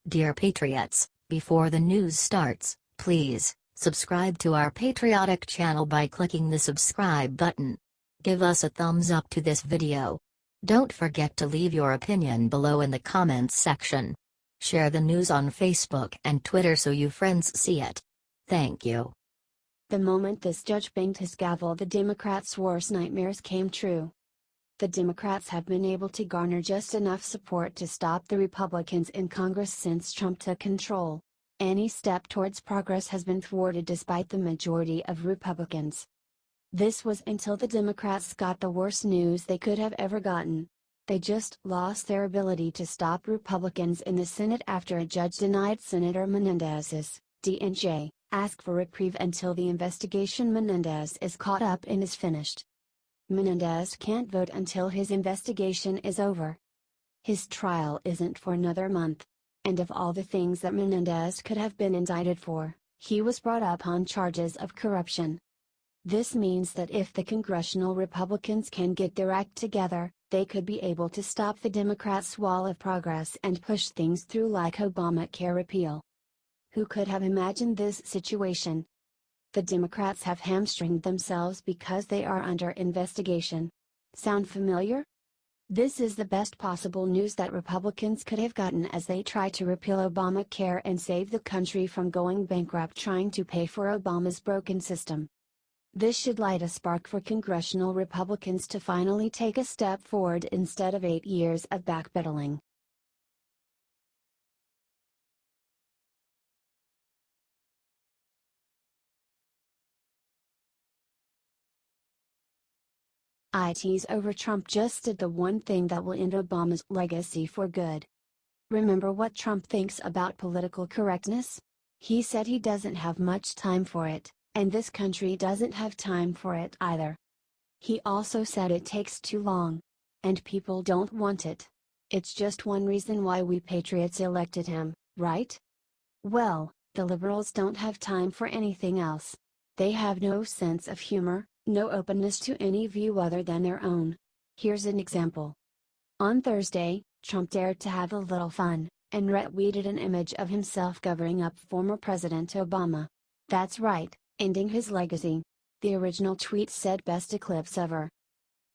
Dear Patriots, before the news starts, please subscribe to our patriotic channel by clicking the subscribe button. Give us a thumbs up to this video. Don't forget to leave your opinion below in the comments section. Share the news on Facebook and Twitter so your friends see it. Thank you. The moment this judge banged his gavel, the Democrats' worst nightmares came true. The Democrats have been able to garner just enough support to stop the Republicans in Congress since Trump took control. Any step towards progress has been thwarted despite the majority of Republicans. This was until the Democrats got the worst news they could have ever gotten. They just lost their ability to stop Republicans in the Senate after a judge denied Senator Menendez's D&J ask for reprieve until the investigation Menendez is caught up in is finished. Menendez can't vote until his investigation is over. His trial isn't for another month. And of all the things that Menendez could have been indicted for, he was brought up on charges of corruption. This means that if the Congressional Republicans can get their act together, they could be able to stop the Democrats' wall of progress and push things through like ObamaCare repeal. Who could have imagined this situation? The Democrats have hamstringed themselves because they are under investigation. Sound familiar? This is the best possible news that Republicans could have gotten as they try to repeal ObamaCare and save the country from going bankrupt trying to pay for Obama's broken system. This should light a spark for Congressional Republicans to finally take a step forward instead of 8 years of backpedaling. It's over. Trump just did the one thing that will end Obama's legacy for good. Remember what Trump thinks about political correctness? He said he doesn't have much time for it, and this country doesn't have time for it either. He also said it takes too long. And people don't want it. It's just one reason why we patriots elected him, right? Well, the liberals don't have time for anything else. They have no sense of humor, no openness to any view other than their own. Here's an example. On Thursday, Trump dared to have a little fun, and retweeted an image of himself covering up former President Obama. That's right, ending his legacy. The original tweet said "best eclipse ever."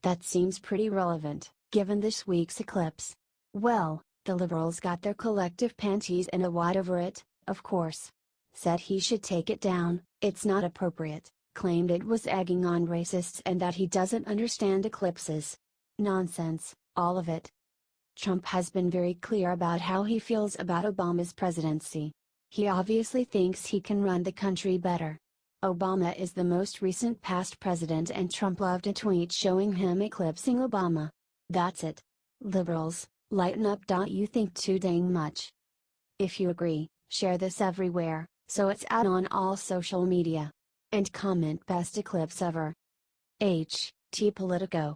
That seems pretty relevant, given this week's eclipse. Well, the liberals got their collective panties in a wad over it, of course. Said he should take it down, it's not appropriate. Claimed it was egging on racists and that he doesn't understand eclipses. Nonsense, all of it. Trump has been very clear about how he feels about Obama's presidency. He obviously thinks he can run the country better. Obama is the most recent past president and Trump loved a tweet showing him eclipsing Obama. That's it. Liberals, lighten up. You think too dang much. If you agree, share this everywhere, so it's out on all social media. And comment "best eclipse ever." T Politico.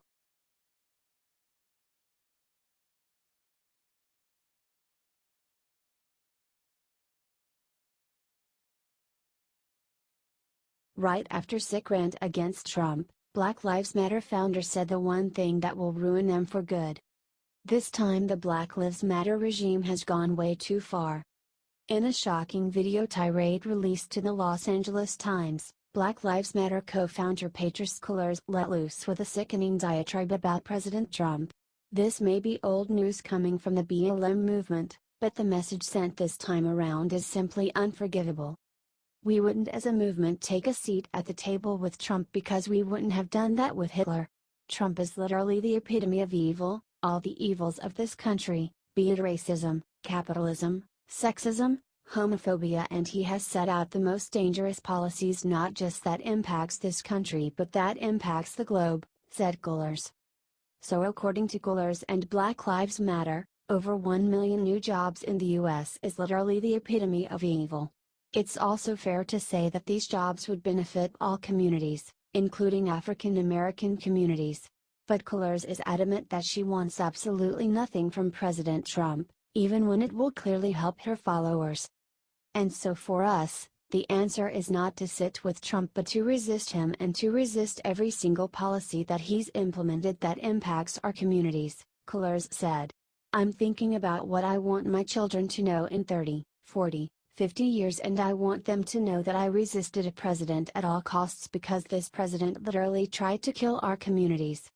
Right after sick rant against Trump, Black Lives Matter founder said the one thing that will ruin them for good. This time the Black Lives Matter regime has gone way too far. In a shocking video tirade released to the Los Angeles Times, Black Lives Matter co-founder Patrisse Cullors let loose with a sickening diatribe about President Trump. This may be old news coming from the BLM movement, but the message sent this time around is simply unforgivable. We wouldn't as a movement take a seat at the table with Trump because we wouldn't have done that with Hitler. Trump is literally the epitome of evil, all the evils of this country, be it racism, capitalism, sexism, homophobia, and he has set out the most dangerous policies not just that impacts this country but that impacts the globe, said Cullors. So according to Cullors and Black Lives Matter, over 1 million new jobs in the US is literally the epitome of evil. It's also fair to say that these jobs would benefit all communities, including African American communities. But Cullors is adamant that she wants absolutely nothing from President Trump, even when it will clearly help her followers. And so for us, the answer is not to sit with Trump but to resist him and to resist every single policy that he's implemented that impacts our communities, Cullors said. I'm thinking about what I want my children to know in 30, 40, 50 years, and I want them to know that I resisted a president at all costs because this president literally tried to kill our communities.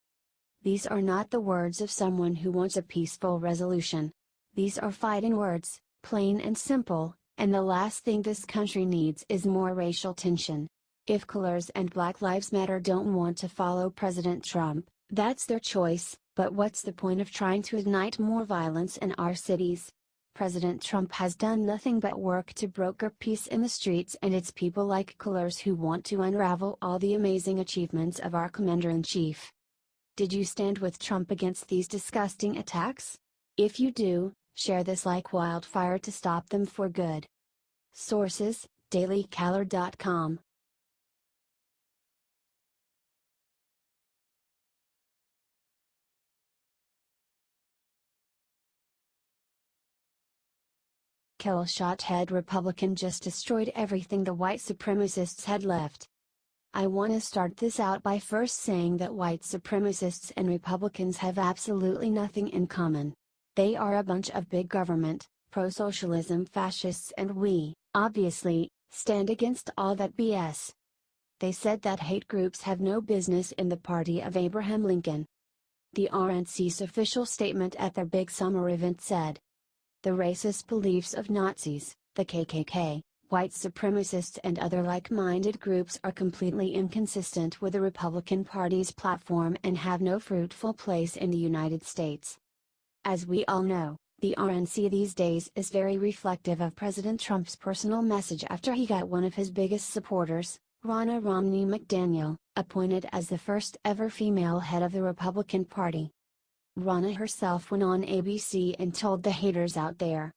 These are not the words of someone who wants a peaceful resolution. These are fighting words, plain and simple, and the last thing this country needs is more racial tension. If colors and Black Lives Matter don't want to follow President Trump, that's their choice, but what's the point of trying to ignite more violence in our cities? President Trump has done nothing but work to broker peace in the streets, and it's people like colors who want to unravel all the amazing achievements of our Commander-in-Chief. Did you stand with Trump against these disgusting attacks? If you do, share this like wildfire to stop them for good. Sources: dailycaller.com. Kill-shot head Republican just destroyed everything the white supremacists had left. I want to start this out by first saying that white supremacists and Republicans have absolutely nothing in common. They are a bunch of big government, pro-socialism fascists, and we, obviously, stand against all that BS. They said that hate groups have no business in the party of Abraham Lincoln. The RNC's official statement at their big summer event said, "The racist beliefs of Nazis, the KKK, white supremacists and other like-minded groups are completely inconsistent with the Republican Party's platform and have no fruitful place in the United States." As we all know, the RNC these days is very reflective of President Trump's personal message after he got one of his biggest supporters, Ronna Romney McDaniel, appointed as the first ever female head of the Republican Party. Ronna herself went on ABC and told the haters out there,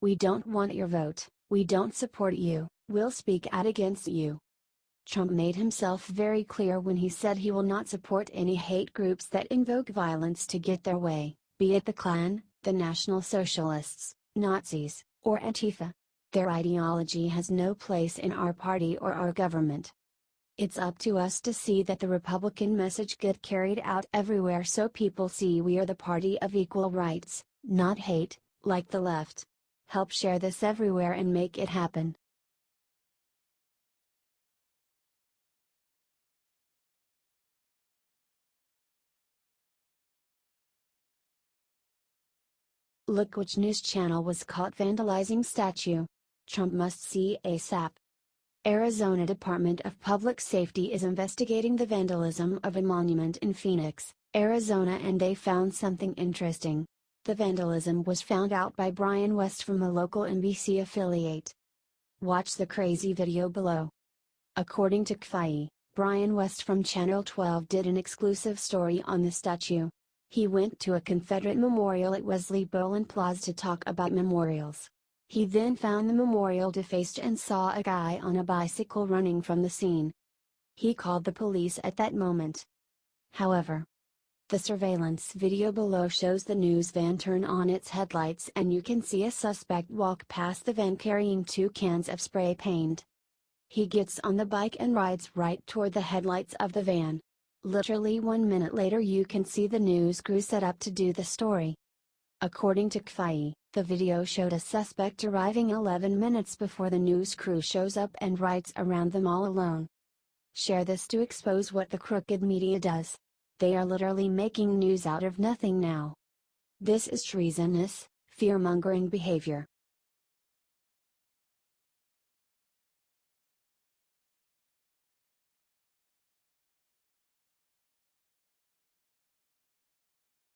"We don't want your vote, we don't support you, we'll speak out against you." Trump made himself very clear when he said he will not support any hate groups that invoke violence to get their way, be it the Klan, the National Socialists, Nazis, or Antifa. Their ideology has no place in our party or our government. It's up to us to see that the Republican message get carried out everywhere so people see we are the party of equal rights, not hate, like the left. Help share this everywhere and make it happen. Look which news channel was caught vandalizing statue. Trump must see ASAP. Arizona Department of Public Safety is investigating the vandalism of a monument in Phoenix, Arizona, and they found something interesting. The vandalism was found out by Brian West from a local NBC affiliate. Watch the crazy video below. According to KFI, Brian West from Channel 12 did an exclusive story on the statue. He went to a Confederate memorial at Wesley Boland Plaza to talk about memorials. He then found the memorial defaced and saw a guy on a bicycle running from the scene. He called the police at that moment. However, the surveillance video below shows the news van turn on its headlights and you can see a suspect walk past the van carrying 2 cans of spray paint. He gets on the bike and rides right toward the headlights of the van. Literally 1 minute later you can see the news crew set up to do the story. According to KFI, the video showed a suspect arriving 11 minutes before the news crew shows up and rides around them all alone. Share this to expose what the crooked media does. They are literally making news out of nothing now. This is treasonous, fear-mongering behavior.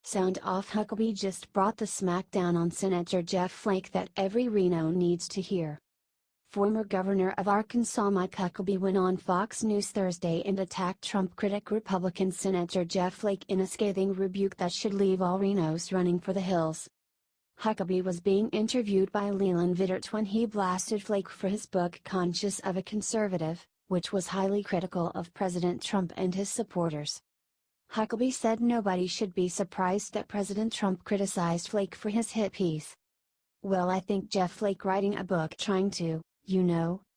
Sound off. Huckabee just brought the smackdown on Senator Jeff Flake that every Reno needs to hear. Former Governor of Arkansas Mike Huckabee went on Fox News Thursday and attacked Trump critic Republican Senator Jeff Flake in a scathing rebuke that should leave all Renos running for the hills. Huckabee was being interviewed by Leland Vittert when he blasted Flake for his book Conscience of a Conservative, which was highly critical of President Trump and his supporters. Huckabee said nobody should be surprised that President Trump criticized Flake for his hit piece. "Well, I think Jeff Flake writing a book trying to,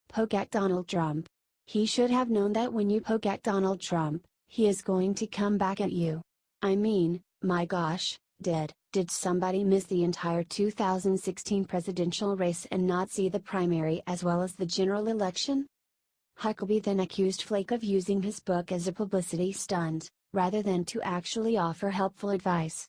poke at Donald Trump. He should have known that when you poke at Donald Trump, he is going to come back at you. I mean, my gosh, did Did somebody miss the entire 2016 presidential race and not see the primary as well as the general election? Huckabee then accused Flake of using his book as a publicity stunt, rather than to actually offer helpful advice.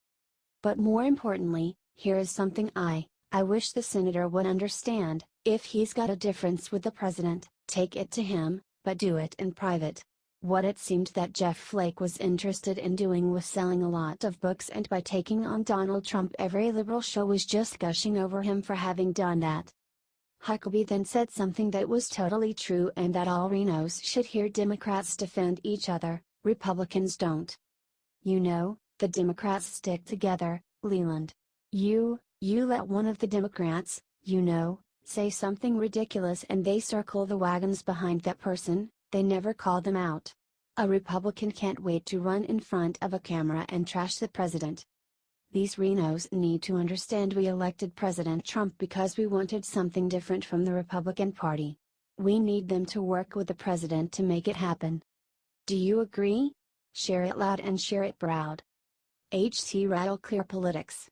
But more importantly, here is something I wish the senator would understand: if he's got a difference with the president, take it to him, but do it in private. What it seemed that Jeff Flake was interested in doing was selling a lot of books, and by taking on Donald Trump, every liberal show was just gushing over him for having done that. Huckabee then said something that was totally true, and that all Renos should hear: Democrats defend each other, Republicans don't. You know, the Democrats stick together, Leland. You let one of the Democrats, say something ridiculous and they circle the wagons behind that person, they never call them out. A Republican can't wait to run in front of a camera and trash the president. These Renos need to understand we elected President Trump because we wanted something different from the Republican Party. We need them to work with the president to make it happen. Do you agree? Share it loud and share it proud. HT Rattle Clear Politics.